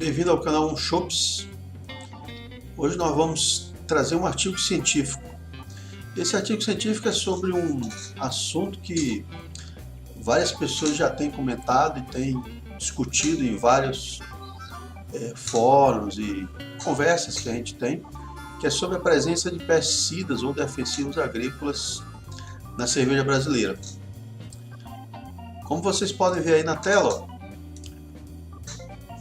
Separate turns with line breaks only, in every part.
Bem-vindo ao canal Shops. Hoje nós vamos trazer um artigo científico. Esse artigo científico é sobre um assunto que várias pessoas já têm comentado e têm discutido em vários fóruns e conversas que a gente tem, que é sobre a presença de pesticidas ou defensivos agrícolas na cerveja brasileira. Como vocês podem ver aí na tela,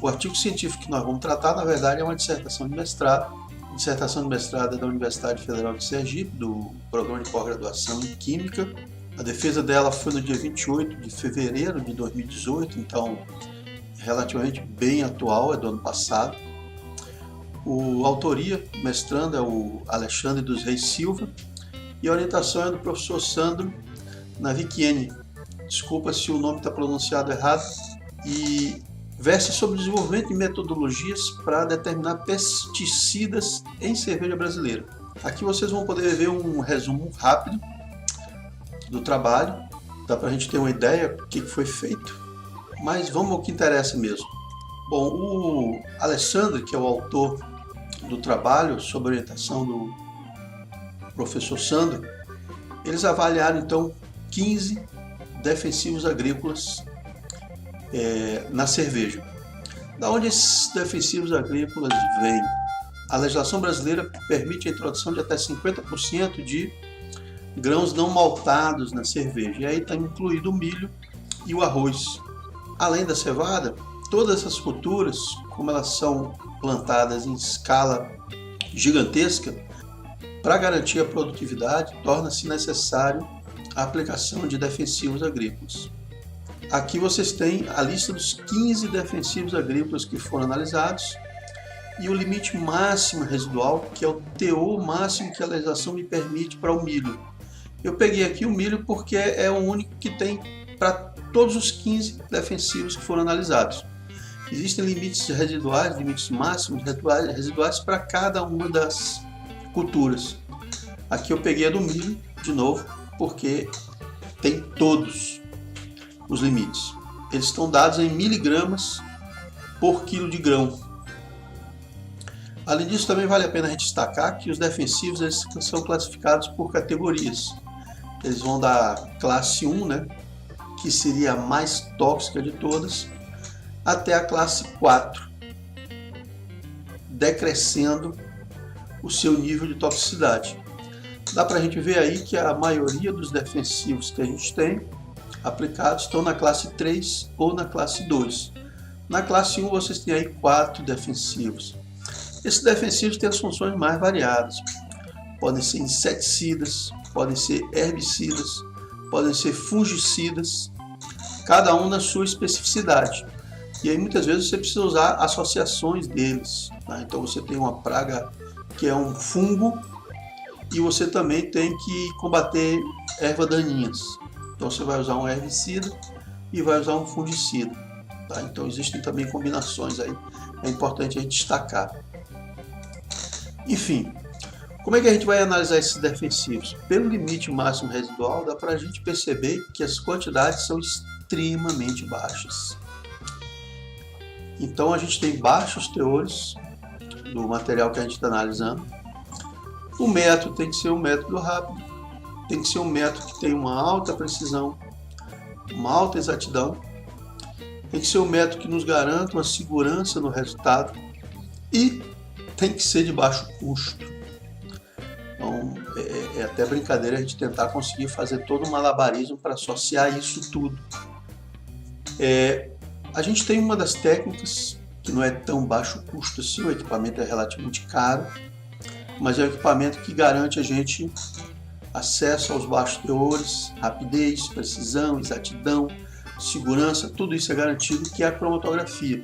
o artigo científico que nós vamos tratar, na verdade, é uma dissertação de mestrado. A dissertação de mestrado é da Universidade Federal de Sergipe, do programa de pós-graduação em Química. A defesa dela foi no dia 28 de fevereiro de 2018, então relativamente bem atual, é do ano passado. A autoria, mestrando, é o Alexandre dos Reis Silva, e a orientação é do professor Sandro Navikiene. Desculpa se o nome está pronunciado errado. E versa sobre o desenvolvimento de metodologias para determinar pesticidas em cerveja brasileira. Aqui vocês vão poder ver um resumo rápido do trabalho, dá para a gente ter uma ideia do que foi feito, mas vamos ao que interessa mesmo. Bom, o Alexandre, que é o autor do trabalho sob orientação do professor Sandro, eles avaliaram então 15 defensivos agrícolas na cerveja. Da onde esses defensivos agrícolas vêm? A legislação brasileira permite a introdução de até 50% de grãos não maltados na cerveja, e aí está incluído o milho e o arroz. Além da cevada, todas essas culturas, como elas são plantadas em escala gigantesca, para garantir a produtividade, torna-se necessário a aplicação de defensivos agrícolas. Aqui vocês têm a lista dos 15 defensivos agrícolas que foram analisados e o limite máximo residual, que é o teor máximo que a legislação me permite para o milho. Eu peguei aqui o milho porque é o único que tem para todos os 15 defensivos que foram analisados. Existem limites residuais, limites máximos residuais para cada uma das culturas. Aqui eu peguei a do milho, de novo, porque tem todos os limites. Eles estão dados em miligramas por quilo de grão. Além disso, também vale a pena a gente destacar que os defensivos eles são classificados por categorias. Eles vão da classe 1, né, que seria a mais tóxica de todas, até a classe 4, decrescendo o seu nível de toxicidade. Dá para a gente ver aí que a maioria dos defensivos que a gente tem aplicados estão na classe 3 ou na classe 2. Na classe 1 vocês têm aí 4 defensivos. Esses defensivos têm as funções mais variadas. Podem ser inseticidas, podem ser herbicidas, podem ser fungicidas, cada um na sua especificidade. E aí muitas vezes você precisa usar associações deles. Tá? Então você tem uma praga que é um fungo e você também tem que combater ervas daninhas. Então você vai usar um herbicida e vai usar um fungicida. Tá? Então existem também combinações aí, é importante a gente destacar. Enfim, como é que a gente vai analisar esses defensivos? Pelo limite máximo residual dá para a gente perceber que as quantidades são extremamente baixas. Então a gente tem baixos teores do material que a gente está analisando. O método tem que ser um método rápido, tem que ser um método que tenha uma alta precisão, uma alta exatidão, tem que ser um método que nos garanta uma segurança no resultado e tem que ser de baixo custo. Então é até brincadeira a gente tentar conseguir fazer todo um malabarismo para associar isso tudo. A gente tem uma das técnicas que não é tão baixo custo assim, o equipamento é relativamente caro, mas é um equipamento que garante a gente acesso aos baixos teores, rapidez, precisão, exatidão, segurança, tudo isso é garantido, que é a cromatografia.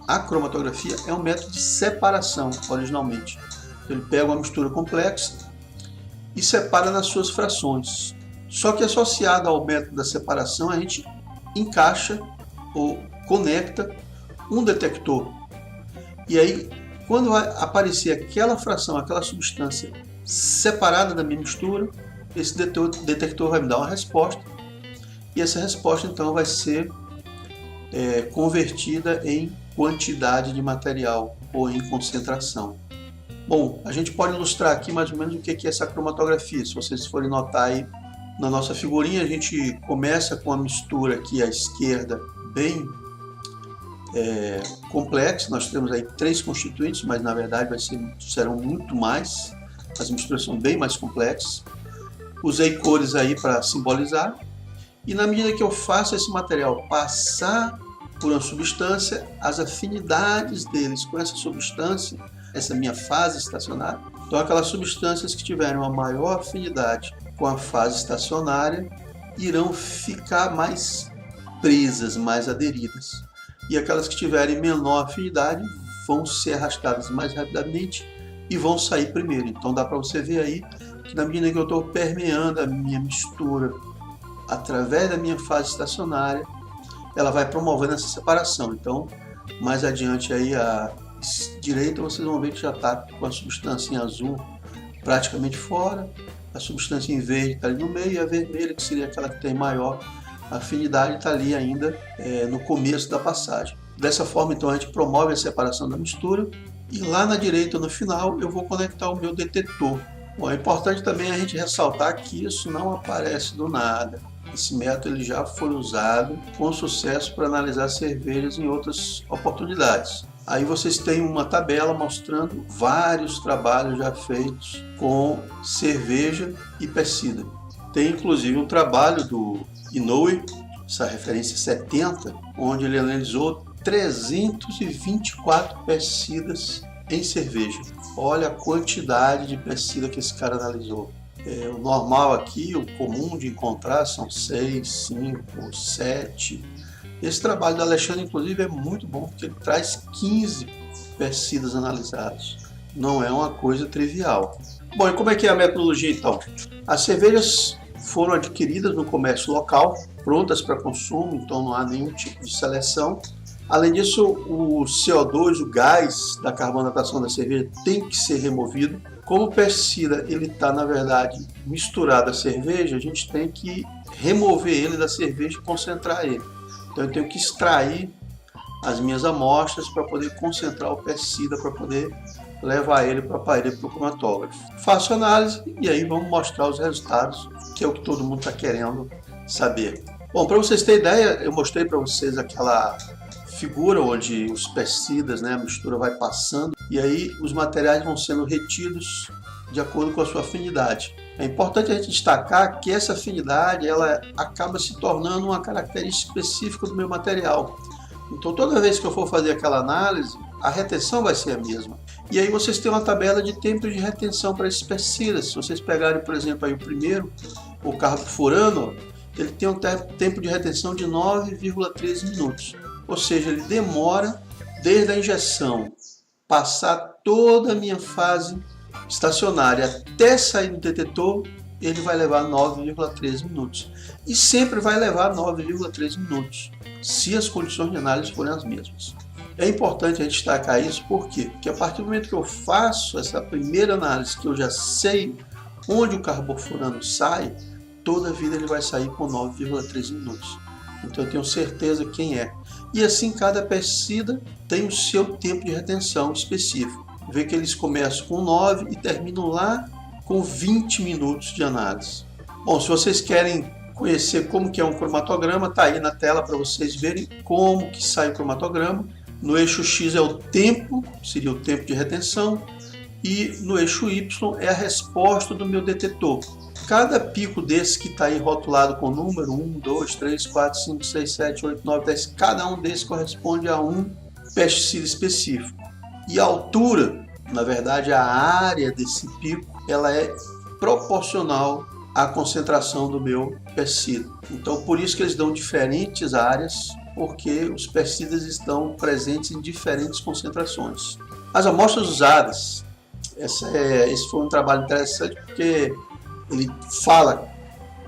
A cromatografia é um método de separação, originalmente. Ele pega uma mistura complexa e separa nas suas frações. Só que associado ao método da separação, a gente encaixa ou conecta um detector. E aí, quando vai aparecer aquela fração, aquela substância separada da minha mistura, esse detector vai me dar uma resposta e essa resposta então vai ser convertida em quantidade de material ou em concentração. Bom, a gente pode ilustrar aqui mais ou menos o que é essa cromatografia. Se vocês forem notar aí na nossa figurinha, a gente começa com a mistura aqui à esquerda bem complexa. Nós temos aí 3 constituintes, mas na verdade serão muito mais. As misturas são bem mais complexas. Usei cores aí para simbolizar. E na medida que eu faço esse material passar por uma substância, as afinidades deles com essa substância, essa minha fase estacionária, então aquelas substâncias que tiverem uma maior afinidade com a fase estacionária irão ficar mais presas, mais aderidas. E aquelas que tiverem menor afinidade vão ser arrastadas mais rapidamente e vão sair primeiro. Então dá para você ver aí que na medida que eu estou permeando a minha mistura através da minha fase estacionária, ela vai promovendo essa separação. Então, mais adiante aí à direita, vocês vão ver que já está com a substância em azul praticamente fora, a substância em verde está ali no meio, e a vermelha, que seria aquela que tem maior afinidade, está ali ainda no começo da passagem. Dessa forma, então, a gente promove a separação da mistura, e lá na direita, no final, eu vou conectar o meu detetor. Bom, é importante também a gente ressaltar que isso não aparece do nada. Esse método ele já foi usado com sucesso para analisar cervejas em outras oportunidades. Aí vocês têm uma tabela mostrando vários trabalhos já feitos com cerveja e pescida. Tem inclusive um trabalho do Inoue, essa referência 70, onde ele analisou 324 pescidas em cerveja. Olha a quantidade de pescida que esse cara analisou. O normal aqui, o comum de encontrar são 6, 5, 7. Esse trabalho do Alexandre, inclusive, é muito bom, porque ele traz 15 pescidas analisadas. Não é uma coisa trivial. Bom, e como é que é a metodologia, então? As cervejas foram adquiridas no comércio local, prontas para consumo, então não há nenhum tipo de seleção. Além disso, o CO2, o gás da carbonatação da cerveja, tem que ser removido. Como o pesticida ele está, na verdade, misturado à cerveja, a gente tem que remover ele da cerveja e concentrar ele. Então eu tenho que extrair as minhas amostras para poder concentrar o pesticida, para poder levar ele para a parede para o cromatógrafo. Faço análise e aí vamos mostrar os resultados, que é o que todo mundo está querendo saber. Bom, para vocês terem ideia, eu mostrei para vocês aquela figura onde os pesticidas, a mistura vai passando e aí os materiais vão sendo retidos de acordo com a sua afinidade. É importante a gente destacar que essa afinidade ela acaba se tornando uma característica específica do meu material. Então toda vez que eu for fazer aquela análise, a retenção vai ser a mesma. E aí vocês têm uma tabela de tempo de retenção para esses pesticidas. Se vocês pegarem, por exemplo, aí o primeiro, o carbofurano, ele tem um tempo de retenção de 9,13 minutos. Ou seja, ele demora desde a injeção, passar toda a minha fase estacionária até sair do detetor, ele vai levar 9,13 minutos. E sempre vai levar 9,13 minutos, se as condições de análise forem as mesmas. É importante a gente destacar isso, por quê? Porque a partir do momento que eu faço essa primeira análise, que eu já sei onde o carbofurano sai, toda a vida ele vai sair com 9,13 minutos. Então eu tenho certeza quem é. E assim cada pesticida tem o seu tempo de retenção específico. Vê que eles começam com 9 e terminam lá com 20 minutos de análise. Bom, se vocês querem conhecer como que é um cromatograma, está aí na tela para vocês verem como que sai o cromatograma. No eixo X é o tempo, seria o tempo de retenção, e no eixo Y é a resposta do meu detetor. Cada pico desse que está aí rotulado com número 1, 2, 3, 4, 5, 6, 7, 8, 9, 10, cada um desses corresponde a um pesticida específico. E a altura, na verdade a área desse pico, ela é proporcional à concentração do meu pesticida. Então por isso que eles dão diferentes áreas, porque os pesticidas estão presentes em diferentes concentrações. As amostras usadas, esse foi um trabalho interessante porque ele fala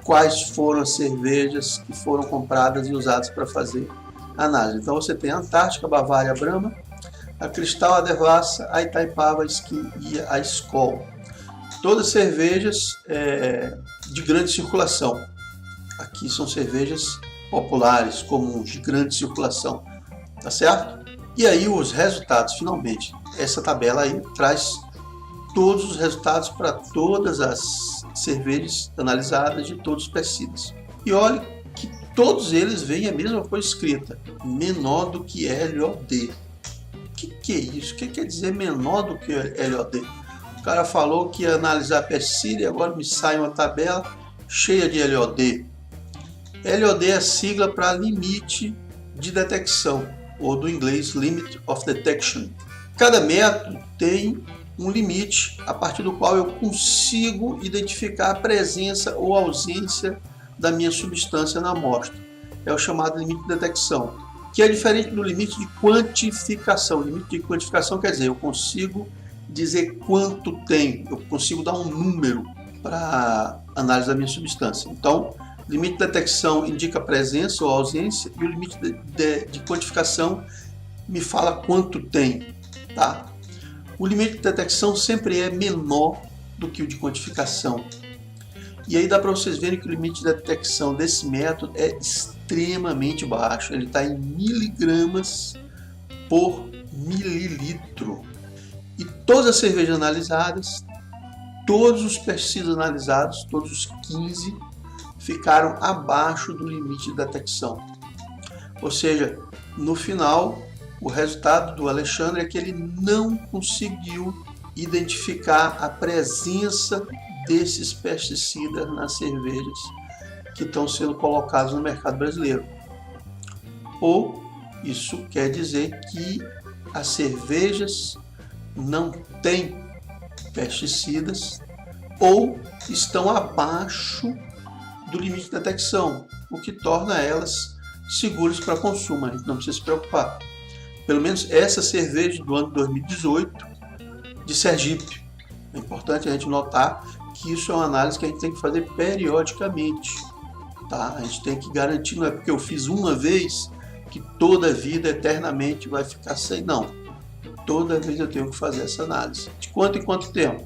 quais foram as cervejas que foram compradas e usadas para fazer análise. Então você tem a Antártica, a Bavária, a Brahma, a Cristal, a Devassa, a Itaipava, a Skin e a Skol. Todas cervejas de grande circulação. Aqui são cervejas populares, comuns, de grande circulação. Tá certo? E aí os resultados, finalmente, essa tabela aí traz todos os resultados para todas as cervejas analisadas de todos os pesticidas. E olhe que todos eles veem a mesma coisa escrita, menor do que LOD. O que é isso? O que quer dizer menor do que LOD? O cara falou que ia analisar pesticida e agora me sai uma tabela cheia de LOD. LOD é a sigla para limite de detecção, ou do inglês Limit of Detection. Cada método tem um limite a partir do qual eu consigo identificar a presença ou ausência da minha substância na amostra. É o chamado limite de detecção, que é diferente do limite de quantificação. O limite de quantificação quer dizer, eu consigo dizer quanto tem, eu consigo dar um número para a análise da minha substância. Então, o limite de detecção indica presença ou ausência e o limite de quantificação me fala quanto tem. Tá? O limite de detecção sempre é menor do que o de quantificação. E aí dá para vocês verem que o limite de detecção desse método é extremamente baixo. Ele está em miligramas por mililitro. E todas as cervejas analisadas, todos os pesticidas analisados, todos os 15, ficaram abaixo do limite de detecção. Ou seja, no final, o resultado do Alexandre é que ele não conseguiu identificar a presença desses pesticidas nas cervejas que estão sendo colocadas no mercado brasileiro. Ou isso quer dizer que as cervejas não têm pesticidas ou estão abaixo do limite de detecção, o que torna elas seguras para consumo. A gente não precisa se preocupar. Pelo menos essa cerveja do ano 2018 de Sergipe. É importante a gente notar que isso é uma análise que a gente tem que fazer periodicamente. Tá? A gente tem que garantir, não é porque eu fiz uma vez que toda a vida eternamente vai ficar sem, não. Toda vez eu tenho que fazer essa análise. De quanto em quanto tempo?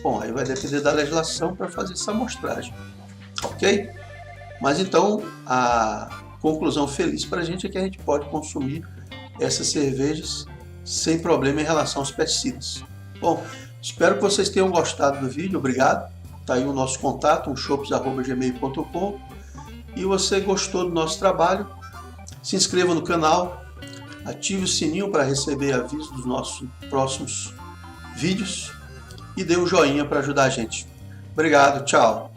Bom, aí vai depender da legislação para fazer essa amostragem. Ok? Mas então, a conclusão feliz para a gente é que a gente pode consumir essas cervejas sem problema em relação aos pesticidas. Bom, espero que vocês tenham gostado do vídeo, obrigado. Está aí o nosso contato, umchops@gmail.com. E você gostou do nosso trabalho, se inscreva no canal, ative o sininho para receber avisos dos nossos próximos vídeos e dê um joinha para ajudar a gente. Obrigado, tchau!